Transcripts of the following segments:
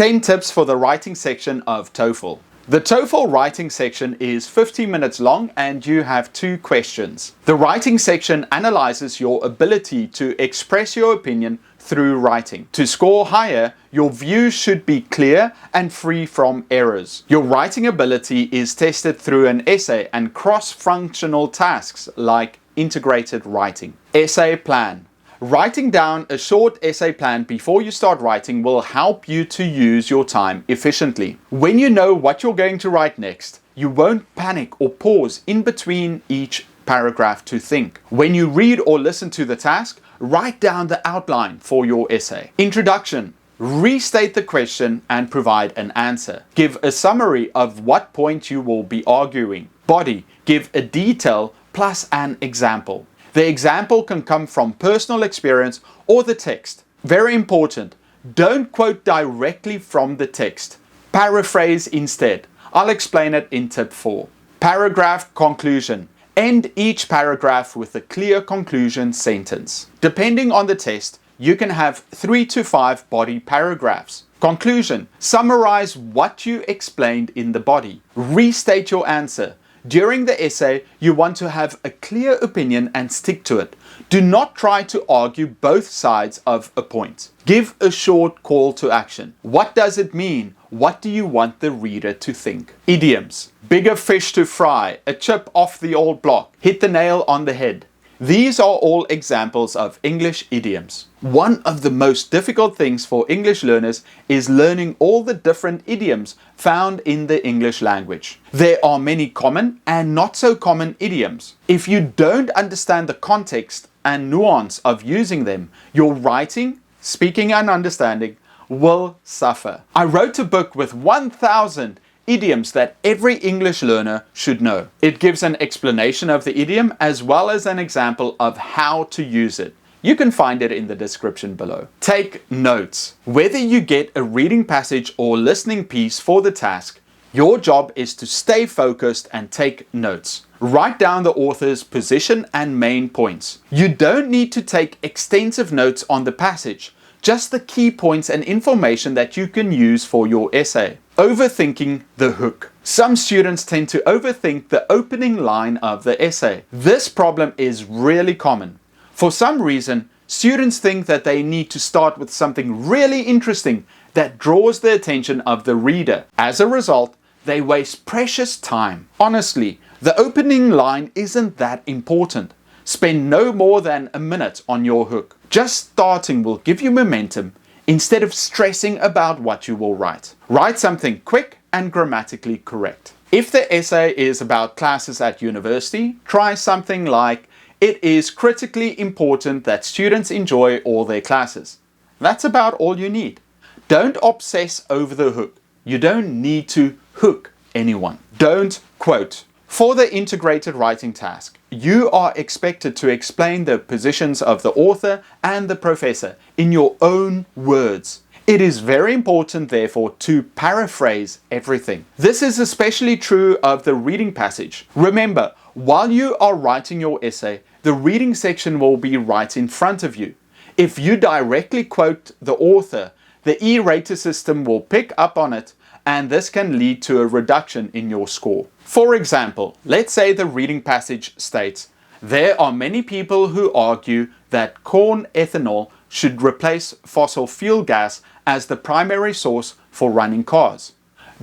10 tips for the writing section of TOEFL. The TOEFL writing section is 50 minutes long and you have 2 questions. The writing section analyzes your ability to express your opinion through writing. To score higher, your views should be clear and free from errors. Your writing ability is tested through an essay and cross-functional tasks like integrated writing. Essay plan. Writing down a short essay plan before you start writing will help you to use your time efficiently. When you know what you're going to write next, you won't panic or pause in between each paragraph to think. When you read or listen to the task, write down the outline for your essay. Introduction. Restate the question and provide an answer. Give a summary of what point you will be arguing. Body. Give a detail plus an example. The example can come from personal experience or the text. Very important, don't quote directly from the text. Paraphrase instead. I'll explain it in tip 4. Paragraph conclusion. End each paragraph with a clear conclusion sentence. Depending on the test, you can have 3 to 5 body paragraphs. Conclusion. Summarize what you explained in the body. Restate your answer. During the essay, you want to have a clear opinion and stick to it. Do not try to argue both sides of a point. Give a short call to action. What does it mean? What do you want the reader to think? Idioms. Bigger fish to fry, a chip off the old block, hit the nail on the head. These are all examples of English idioms. One of the most difficult things for English learners is learning all the different idioms found in the English language. There are many common and not so common idioms. If you don't understand the context and nuance of using them, your writing, speaking and understanding will suffer. I wrote a book with 1,000 idioms that every English learner should know. It gives an explanation of the idiom as well as an example of how to use it. You can find it in the description below. Take notes. Whether you get a reading passage or listening piece for the task, your job is to stay focused and take notes. Write down the author's position and main points. You don't need to take extensive notes on the passage, just the key points and information that you can use for your essay. Overthinking the hook. Some students tend to overthink the opening line of the essay. This problem is really common. For some reason, students think that they need to start with something really interesting that draws the attention of the reader. As a result, they waste precious time. Honestly, the opening line isn't that important. Spend no more than a minute on your hook. Just starting will give you momentum instead of stressing about what you will write. Write something quick and grammatically correct. If the essay is about classes at university, try something like, it is critically important that students enjoy all their classes. That's about all you need. Don't obsess over the hook. You don't need to hook anyone. Don't quote. For the integrated writing task, you are expected to explain the positions of the author and the professor in your own words. It is very important, therefore, to paraphrase everything. This is especially true of the reading passage. Remember, while you are writing your essay, the reading section will be right in front of you. If you directly quote the author, the E-rater system will pick up on it, and this can lead to a reduction in your score. For example, let's say the reading passage states, there are many people who argue that corn ethanol should replace fossil fuel gas as the primary source for running cars.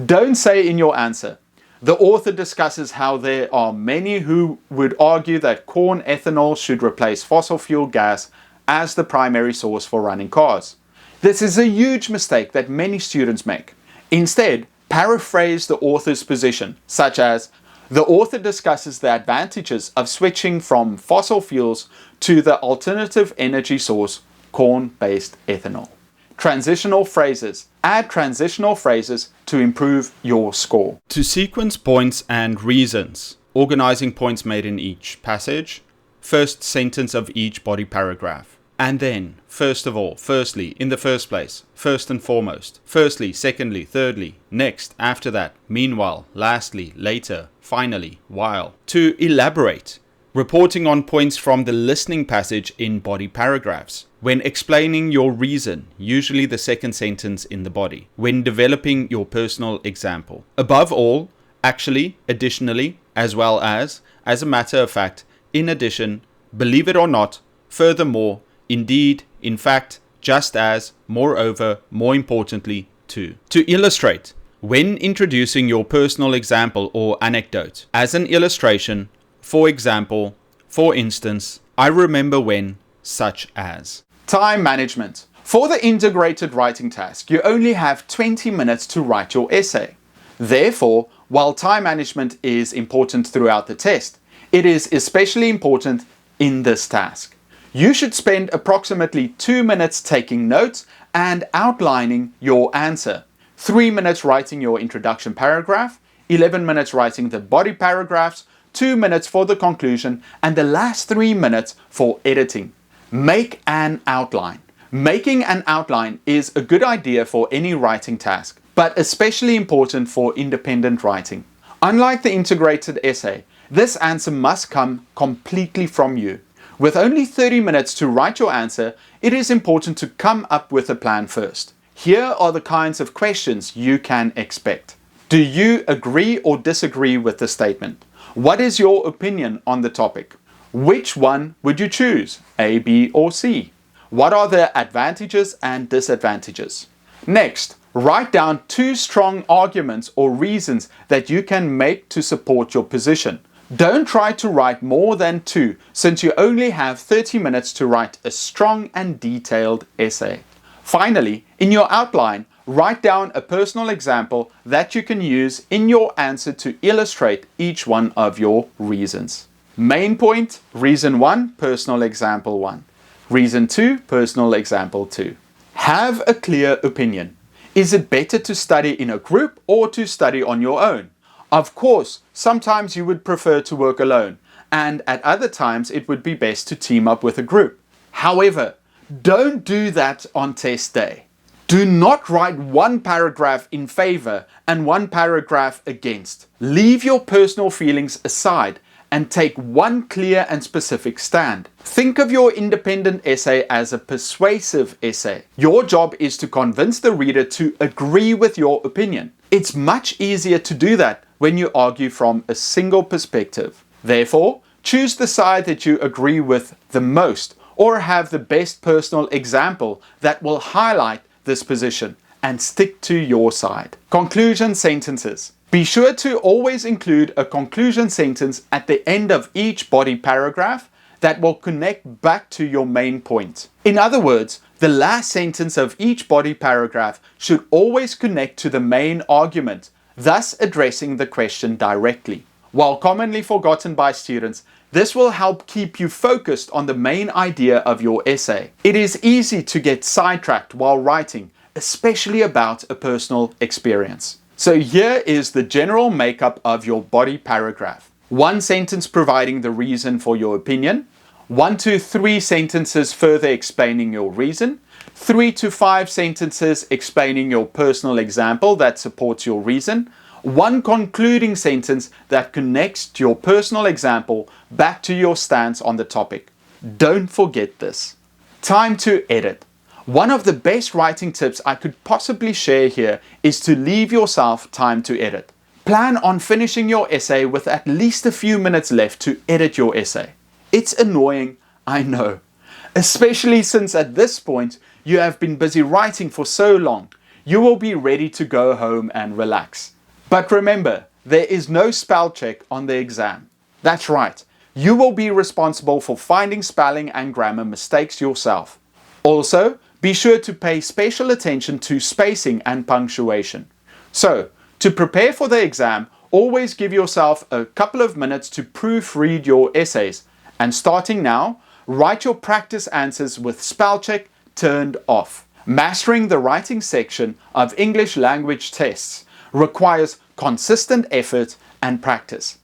Don't say in your answer, the author discusses how there are many who would argue that corn ethanol should replace fossil fuel gas as the primary source for running cars. This is a huge mistake that many students make. Instead, paraphrase the author's position, such as, the author discusses the advantages of switching from fossil fuels to the alternative energy source, corn-based ethanol. Transitional phrases. Add transitional phrases to improve your score. To sequence points and reasons, organizing points made in each passage, first sentence of each body paragraph. And then, first of all, firstly, in the first place, first and foremost, firstly, secondly, thirdly, next, after that, meanwhile, lastly, later, finally, while. To elaborate, Reporting on points from the listening passage in body paragraphs. When explaining your reason, usually the second sentence in the body. When developing your personal example. Above all, actually, additionally, as well as a matter of fact, in addition, believe it or not, furthermore, indeed, in fact, just as, moreover, more importantly, too. To illustrate, when introducing your personal example or anecdote, as an illustration, for example, for instance, I remember when, such as. Time management. For the integrated writing task, you only have 20 minutes to write your essay. Therefore, while time management is important throughout the test, it is especially important in this task. You should spend approximately 2 minutes taking notes and outlining your answer, 3 minutes writing your introduction paragraph, 11 minutes writing the body paragraphs, 2 minutes for the conclusion, and the last 3 minutes for editing. Make an outline. Making an outline is a good idea for any writing task, but especially important for independent writing. Unlike the integrated essay, this answer must come completely from you. With only 30 minutes to write your answer, it is important to come up with a plan first. Here are the kinds of questions you can expect. Do you agree or disagree with the statement? What is your opinion on the topic? Which one would you choose, A, B, or C? What are the advantages and disadvantages? Next, write down 2 strong arguments or reasons that you can make to support your position. Don't try to write more than 2, since you only have 30 minutes to write a strong and detailed essay. Finally, in your outline, write down a personal example that you can use in your answer to illustrate each one of your reasons. Main point, reason 1, personal example 1. Reason 2, personal example 2. Have a clear opinion. Is it better to study in a group or to study on your own? Of course, sometimes you would prefer to work alone, and at other times it would be best to team up with a group. However, don't do that on test day. Do not write 1 paragraph in favor and 1 paragraph against. Leave your personal feelings aside and take 1 clear and specific stand. Think of your independent essay as a persuasive essay. Your job is to convince the reader to agree with your opinion. It's much easier to do that when you argue from a single perspective. Therefore, choose the side that you agree with the most, or have the best personal example that will highlight this position, and stick to your side. Conclusion sentences. Be sure to always include a conclusion sentence at the end of each body paragraph that will connect back to your main point. In other words, the last sentence of each body paragraph should always connect to the main argument, thus addressing the question directly. While commonly forgotten by students, this will help keep you focused on the main idea of your essay. It is easy to get sidetracked while writing, especially about a personal experience. So here is the general makeup of your body paragraph. 1 sentence providing the reason for your opinion, 1 to 3 sentences further explaining your reason, 3 to 5 sentences explaining your personal example that supports your reason, 1 concluding sentence that connects your personal example back to your stance on the topic. Don't forget this. Time to edit. One of the best writing tips I could possibly share here is to leave yourself time to edit. Plan on finishing your essay with at least a few minutes left to edit your essay. It's annoying, I know, especially since at this point you have been busy writing for so long. You will be ready to go home and relax. But remember, there is no spell check on the exam. That's right, you will be responsible for finding spelling and grammar mistakes yourself. Also, be sure to pay special attention to spacing and punctuation. So, to prepare for the exam, always give yourself a couple of minutes to proofread your essays. And starting now, write your practice answers with spell check turned off. Mastering the writing section of English language tests requires consistent effort and practice.